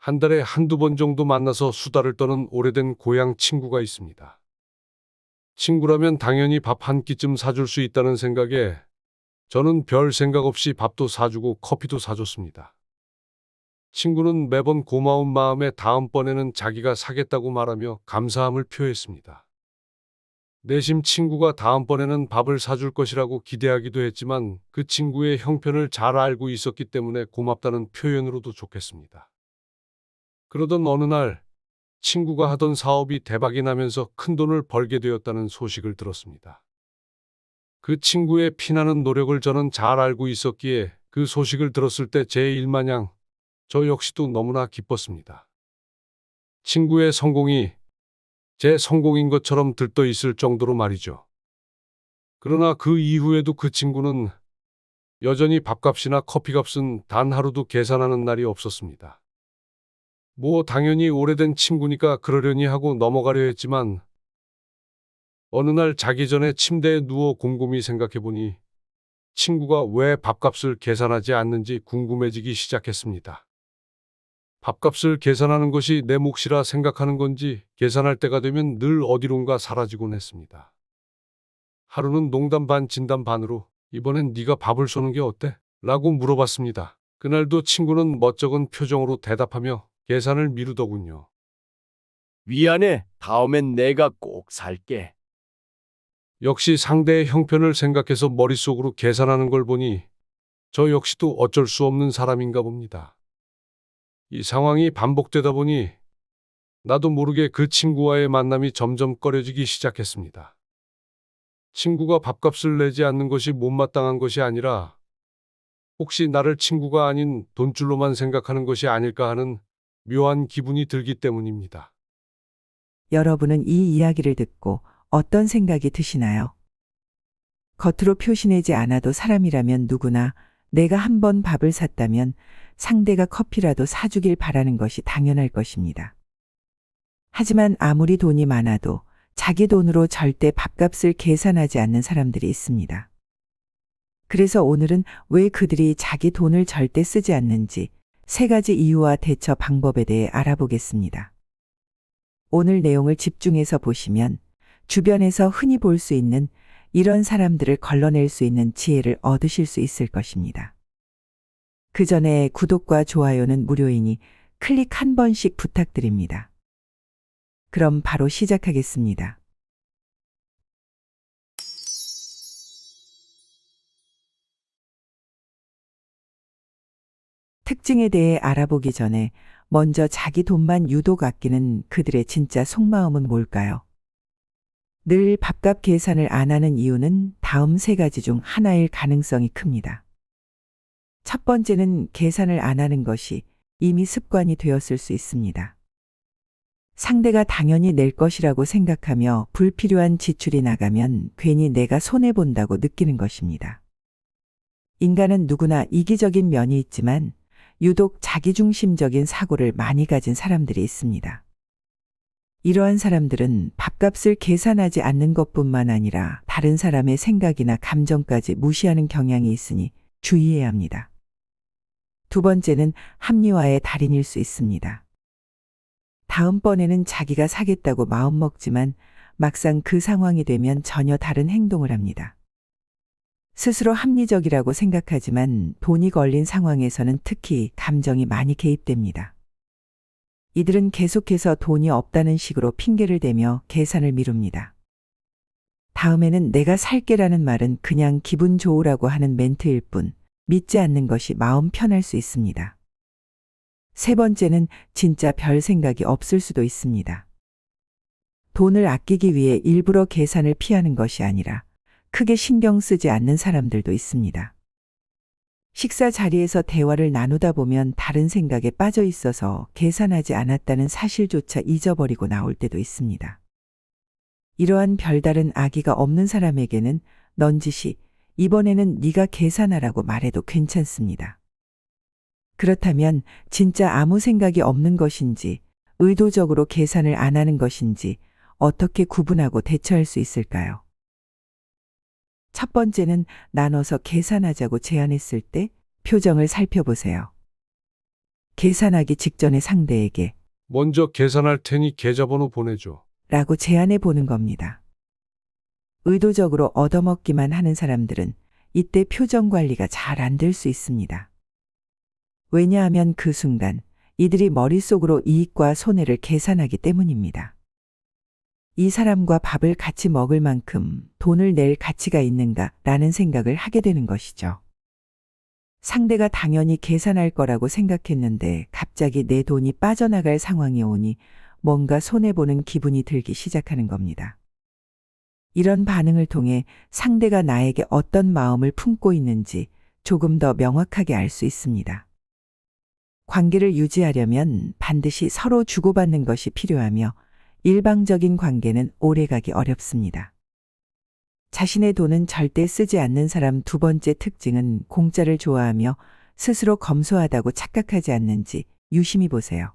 한 달에 한두 번 정도 만나서 수다를 떠는 오래된 고향 친구가 있습니다. 친구라면 당연히 밥 한 끼쯤 사줄 수 있다는 생각에 저는 별 생각 없이 밥도 사주고 커피도 사줬습니다. 친구는 매번 고마운 마음에 다음번에는 자기가 사겠다고 말하며 감사함을 표했습니다. 내심 친구가 다음번에는 밥을 사줄 것이라고 기대하기도 했지만 그 친구의 형편을 잘 알고 있었기 때문에 고맙다는 표현으로도 좋겠습니다. 그러던 어느 날 친구가 하던 사업이 대박이 나면서 큰돈을 벌게 되었다는 소식을 들었습니다. 그 친구의 피나는 노력을 저는 잘 알고 있었기에 그 소식을 들었을 때 제 일마냥 저 역시도 너무나 기뻤습니다. 친구의 성공이 제 성공인 것처럼 들떠 있을 정도로 말이죠. 그러나 그 이후에도 그 친구는 여전히 밥값이나 커피값은 단 하루도 계산하는 날이 없었습니다. 뭐 당연히 오래된 친구니까 그러려니 하고 넘어가려 했지만 어느 날 자기 전에 침대에 누워 곰곰이 생각해보니 친구가 왜 밥값을 계산하지 않는지 궁금해지기 시작했습니다. 밥값을 계산하는 것이 내 몫이라 생각하는 건지 계산할 때가 되면 늘 어디론가 사라지곤 했습니다. 하루는 농담 반 진담 반으로 이번엔 네가 밥을 쏘는 게 어때? 라고 물어봤습니다. 그날도 친구는 멋쩍은 표정으로 대답하며 계산을 미루더군요. 미안해. 다음엔 내가 꼭 살게. 역시 상대의 형편을 생각해서 머릿속으로 계산하는 걸 보니 저 역시도 어쩔 수 없는 사람인가 봅니다. 이 상황이 반복되다 보니 나도 모르게 그 친구와의 만남이 점점 꺼려지기 시작했습니다. 친구가 밥값을 내지 않는 것이 못마땅한 것이 아니라 혹시 나를 친구가 아닌 돈줄로만 생각하는 것이 아닐까 하는 묘한 기분이 들기 때문입니다. 여러분은 이 이야기를 듣고 어떤 생각이 드시나요? 겉으로 표시내지 않아도 사람이라면 누구나 내가 한 번 밥을 샀다면 상대가 커피라도 사주길 바라는 것이 당연할 것입니다. 하지만 아무리 돈이 많아도 자기 돈으로 절대 밥값을 계산하지 않는 사람들이 있습니다. 그래서 오늘은 왜 그들이 자기 돈을 절대 쓰지 않는지 3가지 이유와 대처 방법에 대해 알아보겠습니다. 오늘 내용을 집중해서 보시면 주변에서 흔히 볼 수 있는 이런 사람들을 걸러낼 수 있는 지혜를 얻으실 수 있을 것입니다. 그 전에 구독과 좋아요는 무료이니 클릭 한 번씩 부탁드립니다. 그럼 바로 시작하겠습니다. 특징에 대해 알아보기 전에 먼저 자기 돈만 유독 아끼는 그들의 진짜 속마음은 뭘까요? 늘 밥값 계산을 안 하는 이유는 다음 3가지 중 하나일 가능성이 큽니다. 첫 번째는 계산을 안 하는 것이 이미 습관이 되었을 수 있습니다. 상대가 당연히 낼 것이라고 생각하며 불필요한 지출이 나가면 괜히 내가 손해본다고 느끼는 것입니다. 인간은 누구나 이기적인 면이 있지만 유독 자기중심적인 사고를 많이 가진 사람들이 있습니다. 이러한 사람들은 밥값을 계산하지 않는 것뿐만 아니라 다른 사람의 생각이나 감정까지 무시하는 경향이 있으니 주의해야 합니다. 두 번째는 합리화의 달인일 수 있습니다. 다음번에는 자기가 사겠다고 마음먹지만 막상 그 상황이 되면 전혀 다른 행동을 합니다. 스스로 합리적이라고 생각하지만 돈이 걸린 상황에서는 특히 감정이 많이 개입됩니다. 이들은 계속해서 돈이 없다는 식으로 핑계를 대며 계산을 미룹니다. 다음에는 내가 살게라는 말은 그냥 기분 좋으라고 하는 멘트일 뿐 믿지 않는 것이 마음 편할 수 있습니다. 세 번째는 진짜 별 생각이 없을 수도 있습니다. 돈을 아끼기 위해 일부러 계산을 피하는 것이 아니라 크게 신경 쓰지 않는 사람들도 있습니다. 식사 자리에서 대화를 나누다 보면 다른 생각에 빠져 있어서 계산하지 않았다는 사실조차 잊어버리고 나올 때도 있습니다. 이러한 별다른 악의가 없는 사람에게는 넌지시 이번에는 네가 계산하라고 말해도 괜찮습니다. 그렇다면 진짜 아무 생각이 없는 것인지 의도적으로 계산을 안 하는 것인지 어떻게 구분하고 대처할 수 있을까요? 첫 번째는 나눠서 계산하자고 제안했을 때 표정을 살펴보세요. 계산하기 직전에 상대에게 먼저 계산할 테니 계좌번호 보내줘. 라고 제안해 보는 겁니다. 의도적으로 얻어먹기만 하는 사람들은 이때 표정 관리가 잘 안 될 수 있습니다. 왜냐하면 그 순간 이들이 머릿속으로 이익과 손해를 계산하기 때문입니다. 이 사람과 밥을 같이 먹을 만큼 돈을 낼 가치가 있는가 라는 생각을 하게 되는 것이죠. 상대가 당연히 계산할 거라고 생각했는데 갑자기 내 돈이 빠져나갈 상황이 오니 뭔가 손해보는 기분이 들기 시작하는 겁니다. 이런 반응을 통해 상대가 나에게 어떤 마음을 품고 있는지 조금 더 명확하게 알 수 있습니다. 관계를 유지하려면 반드시 서로 주고받는 것이 필요하며 일방적인 관계는 오래가기 어렵습니다. 자신의 돈은 절대 쓰지 않는 사람 두 번째 특징은 공짜를 좋아하며 스스로 검소하다고 착각하지 않는지 유심히 보세요.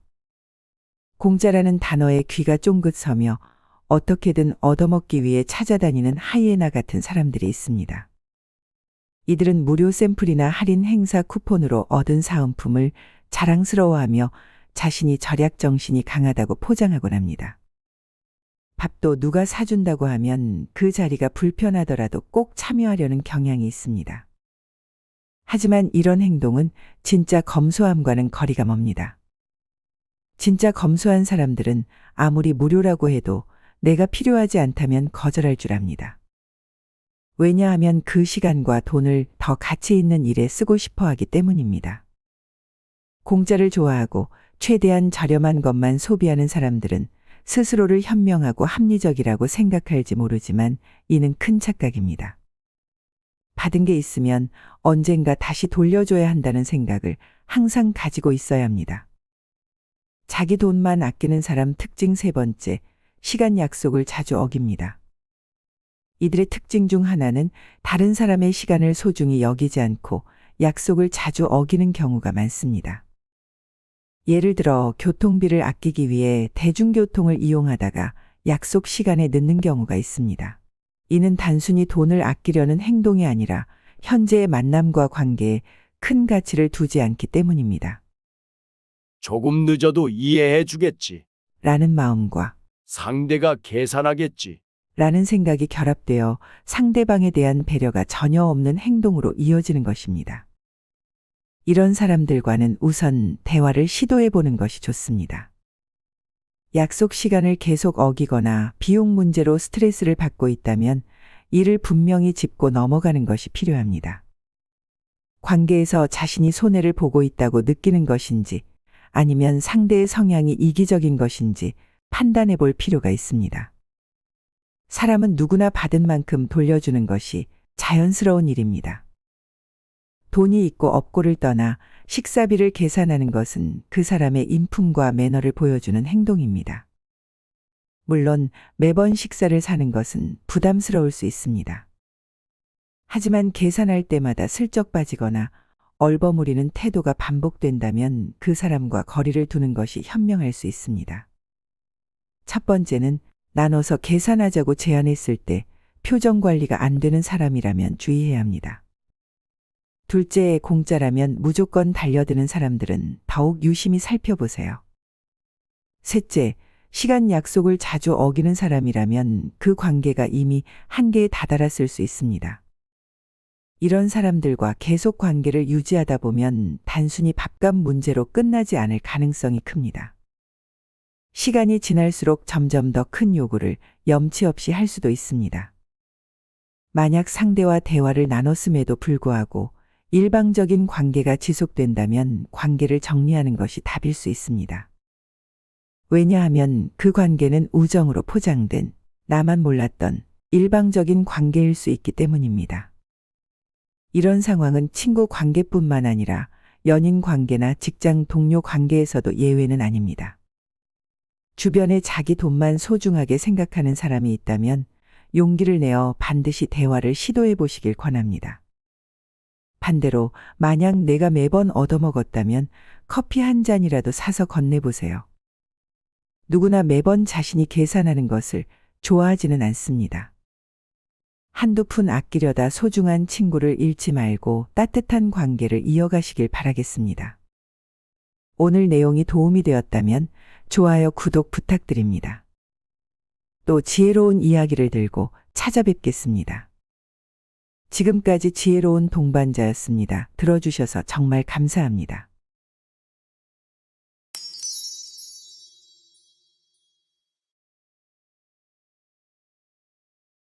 공짜라는 단어에 귀가 쫑긋 서며 어떻게든 얻어먹기 위해 찾아다니는 하이에나 같은 사람들이 있습니다. 이들은 무료 샘플이나 할인 행사 쿠폰으로 얻은 사은품을 자랑스러워하며 자신이 절약 정신이 강하다고 포장하곤 합니다. 밥도 누가 사준다고 하면 그 자리가 불편하더라도 꼭 참여하려는 경향이 있습니다. 하지만 이런 행동은 진짜 검소함과는 거리가 멉니다. 진짜 검소한 사람들은 아무리 무료라고 해도 내가 필요하지 않다면 거절할 줄 압니다. 왜냐하면 그 시간과 돈을 더 가치 있는 일에 쓰고 싶어 하기 때문입니다. 공짜를 좋아하고 최대한 저렴한 것만 소비하는 사람들은 스스로를 현명하고 합리적이라고 생각할지 모르지만 이는 큰 착각입니다. 받은 게 있으면 언젠가 다시 돌려줘야 한다는 생각을 항상 가지고 있어야 합니다. 자기 돈만 아끼는 사람 특징 세 번째, 시간 약속을 자주 어깁니다. 이들의 특징 중 하나는 다른 사람의 시간을 소중히 여기지 않고 약속을 자주 어기는 경우가 많습니다. 예를 들어 교통비를 아끼기 위해 대중교통을 이용하다가 약속 시간에 늦는 경우가 있습니다. 이는 단순히 돈을 아끼려는 행동이 아니라 현재의 만남과 관계에 큰 가치를 두지 않기 때문입니다. 조금 늦어도 이해해 주겠지. 라는 마음과 상대가 계산하겠지. 라는 생각이 결합되어 상대방에 대한 배려가 전혀 없는 행동으로 이어지는 것입니다. 이런 사람들과는 우선 대화를 시도해 보는 것이 좋습니다. 약속 시간을 계속 어기거나 비용 문제로 스트레스를 받고 있다면 이를 분명히 짚고 넘어가는 것이 필요합니다. 관계에서 자신이 손해를 보고 있다고 느끼는 것인지 아니면 상대의 성향이 이기적인 것인지 판단해 볼 필요가 있습니다. 사람은 누구나 받은 만큼 돌려주는 것이 자연스러운 일입니다. 돈이 있고 없고를 떠나 식사비를 계산하는 것은 그 사람의 인품과 매너를 보여주는 행동입니다. 물론 매번 식사를 사는 것은 부담스러울 수 있습니다. 하지만 계산할 때마다 슬쩍 빠지거나 얼버무리는 태도가 반복된다면 그 사람과 거리를 두는 것이 현명할 수 있습니다. 첫 번째는 나눠서 계산하자고 제안했을 때 표정 관리가 안 되는 사람이라면 주의해야 합니다. 둘째, 공짜라면 무조건 달려드는 사람들은 더욱 유심히 살펴보세요. 셋째, 시간 약속을 자주 어기는 사람이라면 그 관계가 이미 한계에 다다랐을 수 있습니다. 이런 사람들과 계속 관계를 유지하다 보면 단순히 밥값 문제로 끝나지 않을 가능성이 큽니다. 시간이 지날수록 점점 더 큰 요구를 염치 없이 할 수도 있습니다. 만약 상대와 대화를 나눴음에도 불구하고 일방적인 관계가 지속된다면 관계를 정리하는 것이 답일 수 있습니다. 왜냐하면 그 관계는 우정으로 포장된 나만 몰랐던 일방적인 관계일 수 있기 때문입니다. 이런 상황은 친구 관계뿐만 아니라 연인 관계나 직장 동료 관계에서도 예외는 아닙니다. 주변에 자기 돈만 소중하게 생각하는 사람이 있다면 용기를 내어 반드시 대화를 시도해 보시길 권합니다. 반대로 만약 내가 매번 얻어먹었다면 커피 한 잔이라도 사서 건네보세요. 누구나 매번 자신이 계산하는 것을 좋아하지는 않습니다. 한두 푼 아끼려다 소중한 친구를 잃지 말고 따뜻한 관계를 이어가시길 바라겠습니다. 오늘 내용이 도움이 되었다면 좋아요, 구독 부탁드립니다. 또 지혜로운 이야기를 들고 찾아뵙겠습니다. 지금까지 지혜로운 동반자였습니다. 들어주셔서 정말 감사합니다.